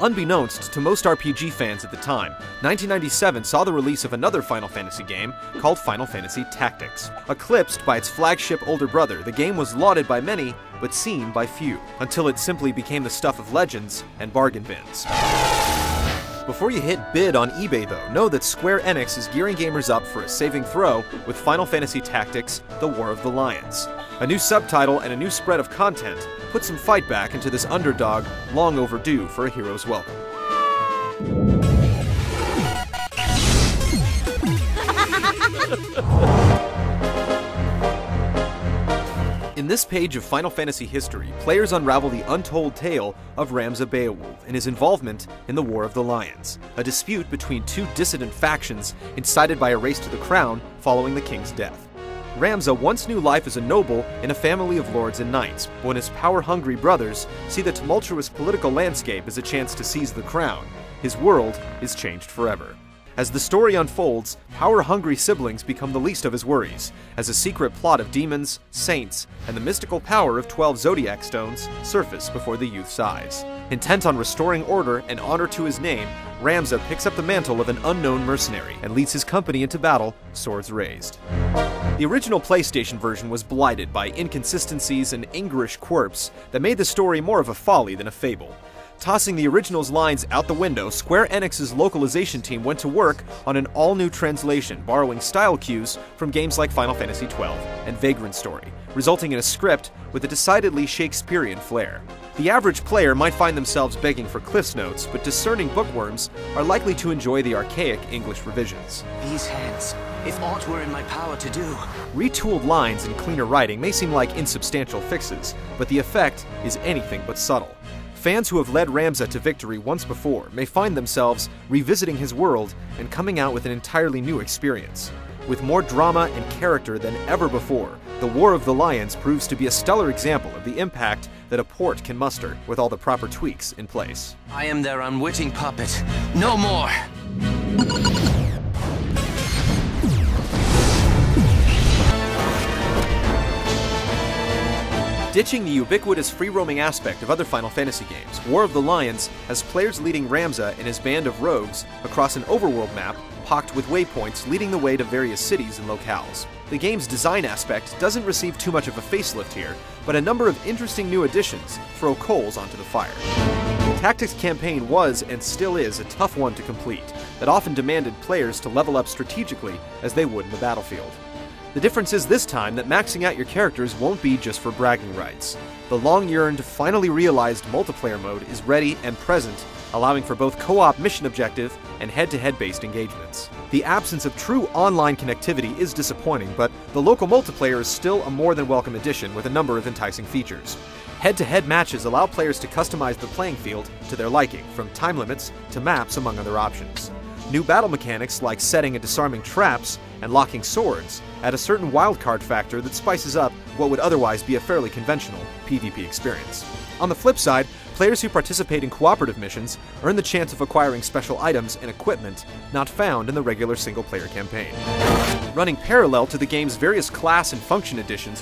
Unbeknownst to most RPG fans at the time, 1997 saw the release of another Final Fantasy game called Final Fantasy Tactics. Eclipsed by its flagship older brother, the game was lauded by many, but seen by few, until it simply became the stuff of legends and bargain bins. Before you hit bid on eBay though, know that Square Enix is gearing gamers up for a saving throw with Final Fantasy Tactics: The War of the Lions. A new subtitle and a new spread of content put some fight back into this underdog long overdue for a hero's welcome. In this page of Final Fantasy history, players unravel the untold tale of Ramza Beowulf and his involvement in the War of the Lions, a dispute between two dissident factions incited by a race to the crown following the king's death. Ramza once knew life as a noble in a family of lords and knights, but when his power-hungry brothers see the tumultuous political landscape as a chance to seize the crown, his world is changed forever. As the story unfolds, power-hungry siblings become the least of his worries, as a secret plot of demons, saints, and the mystical power of 12 Zodiac Stones surface before the youth's eyes. Intent on restoring order and honor to his name, Ramza picks up the mantle of an unknown mercenary and leads his company into battle, swords raised. The original PlayStation version was blighted by inconsistencies and English quirks that made the story more of a folly than a fable. Tossing the original's lines out the window, Square Enix's localization team went to work on an all-new translation, borrowing style cues from games like Final Fantasy XII and Vagrant Story, resulting in a script with a decidedly Shakespearean flair. The average player might find themselves begging for Cliff's Notes, but discerning bookworms are likely to enjoy the archaic English revisions. These hands, if aught were in my power to do. Retooled lines and cleaner writing may seem like insubstantial fixes, but the effect is anything but subtle. Fans who have led Ramza to victory once before may find themselves revisiting his world and coming out with an entirely new experience. With more drama and character than ever before, The War of the Lions proves to be a stellar example of the impact that a port can muster with all the proper tweaks in place. I am their unwitting puppet. No more! Ditching the ubiquitous free-roaming aspect of other Final Fantasy games, War of the Lions has players leading Ramza and his band of rogues across an overworld map pocked with waypoints leading the way to various cities and locales. The game's design aspect doesn't receive too much of a facelift here, but a number of interesting new additions throw coals onto the fire. The Tactics campaign was, and still is, a tough one to complete, that often demanded players to level up strategically as they would in the battlefield. The difference is this time that maxing out your characters won't be just for bragging rights. The long-yearned, finally realized multiplayer mode is ready and present, allowing for both co-op mission objective and head-to-head based engagements. The absence of true online connectivity is disappointing, but the local multiplayer is still a more than welcome addition with a number of enticing features. Head-to-head matches allow players to customize the playing field to their liking, from time limits to maps among other options. New battle mechanics like setting and disarming traps and locking swords add a certain wildcard factor that spices up what would otherwise be a fairly conventional PvP experience. On the flip side, players who participate in cooperative missions earn the chance of acquiring special items and equipment not found in the regular single-player campaign. Running parallel to the game's various class and function additions